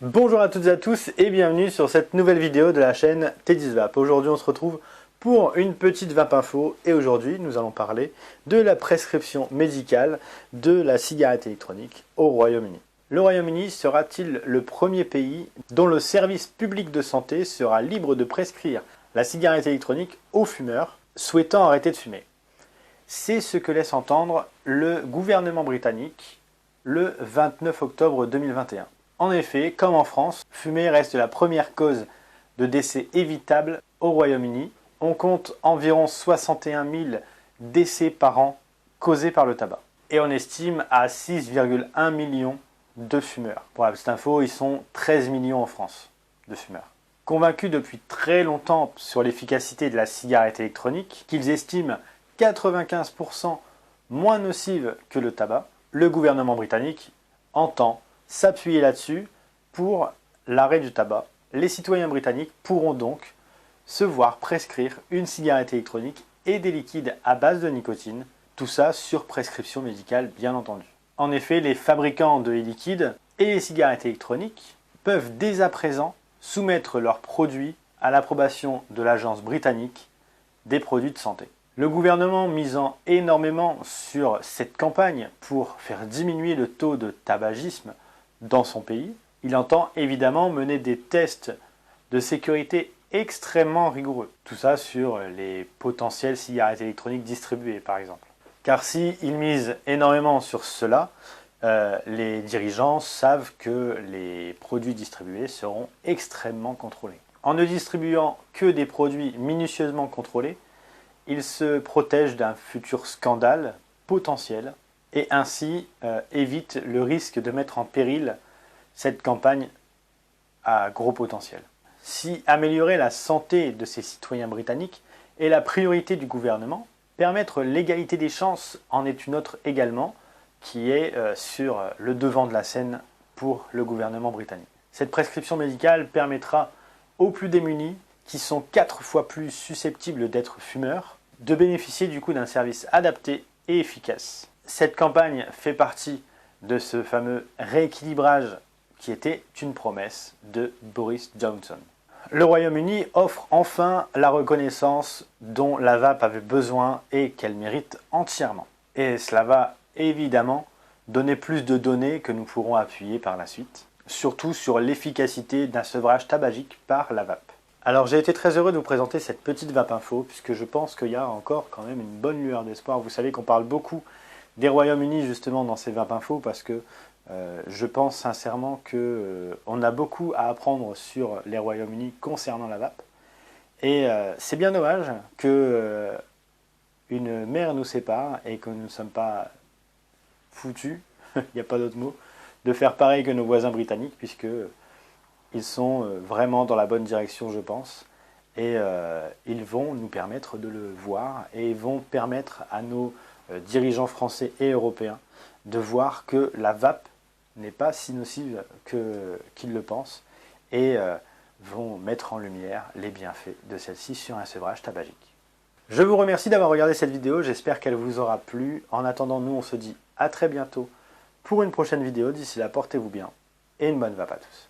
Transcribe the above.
Bonjour à toutes et à tous et bienvenue sur cette nouvelle vidéo de la chaîne Teddy's Vape. Aujourd'hui on se retrouve pour une petite vape info et aujourd'hui nous allons parler de la prescription médicale de la cigarette électronique au Royaume-Uni. Le Royaume-Uni sera-t-il le premier pays dont le service public de santé sera libre de prescrire la cigarette électronique aux fumeurs souhaitant arrêter de fumer? C'est ce que laisse entendre le gouvernement britannique le 29 octobre 2021. En effet, comme en France, fumer reste la première cause de décès évitable au Royaume-Uni. On compte environ 61 000 décès par an causés par le tabac. Et on estime à 6,1 millions de fumeurs. Pour la petite info, ils sont 13 millions en France de fumeurs. Convaincus depuis très longtemps sur l'efficacité de la cigarette électronique, qu'ils estiment 95% moins nocive que le tabac, le gouvernement britannique entend s'appuyer là-dessus pour l'arrêt du tabac. Les citoyens britanniques pourront donc se voir prescrire une cigarette électronique et des liquides à base de nicotine, tout ça sur prescription médicale bien entendu. En effet, les fabricants de liquides et les cigarettes électroniques peuvent dès à présent soumettre leurs produits à l'approbation de l'Agence britannique des produits de santé. Le gouvernement misant énormément sur cette campagne pour faire diminuer le taux de tabagisme dans son pays, il entend évidemment mener des tests de sécurité extrêmement rigoureux. Tout ça sur les potentielles cigarettes électroniques distribuées par exemple. Car s'il mise énormément sur cela, les dirigeants savent que les produits distribués seront extrêmement contrôlés. En ne distribuant que des produits minutieusement contrôlés, ils se protègent d'un futur scandale potentiel et ainsi évite le risque de mettre en péril cette campagne à gros potentiel. Si améliorer la santé de ces citoyens britanniques est la priorité du gouvernement, permettre l'égalité des chances en est une autre également, qui est sur le devant de la scène pour le gouvernement britannique. Cette prescription médicale permettra aux plus démunis, qui sont 4 fois plus susceptibles d'être fumeurs, de bénéficier du coup d'un service adapté et efficace. Cette campagne fait partie de ce fameux rééquilibrage qui était une promesse de Boris Johnson. Le Royaume-Uni offre enfin la reconnaissance dont la vape avait besoin et qu'elle mérite entièrement. Et cela va évidemment donner plus de données que nous pourrons appuyer par la suite, surtout sur l'efficacité d'un sevrage tabagique par la vape. Alors j'ai été très heureux de vous présenter cette petite vape info, puisque je pense qu'il y a encore quand même une bonne lueur d'espoir. Vous savez qu'on parle beaucoup des Royaumes-Unis justement dans ces vape infos, parce que je pense sincèrement qu'on a beaucoup à apprendre sur les Royaumes-Unis concernant la vape. Et c'est bien dommage que une mer nous sépare et que nous ne sommes pas foutus, il n'y a pas d'autre mot, de faire pareil que nos voisins britanniques, puisque ils sont vraiment dans la bonne direction, je pense, et ils vont nous permettre de le voir et vont permettre à nos dirigeants français et européens de voir que la vape n'est pas si nocive qu'ils le pensent et vont mettre en lumière les bienfaits de celle-ci sur un sevrage tabagique. Je vous remercie d'avoir regardé cette vidéo, j'espère qu'elle vous aura plu. En attendant, nous on se dit à très bientôt pour une prochaine vidéo. D'ici là, portez-vous bien et une bonne vape à tous.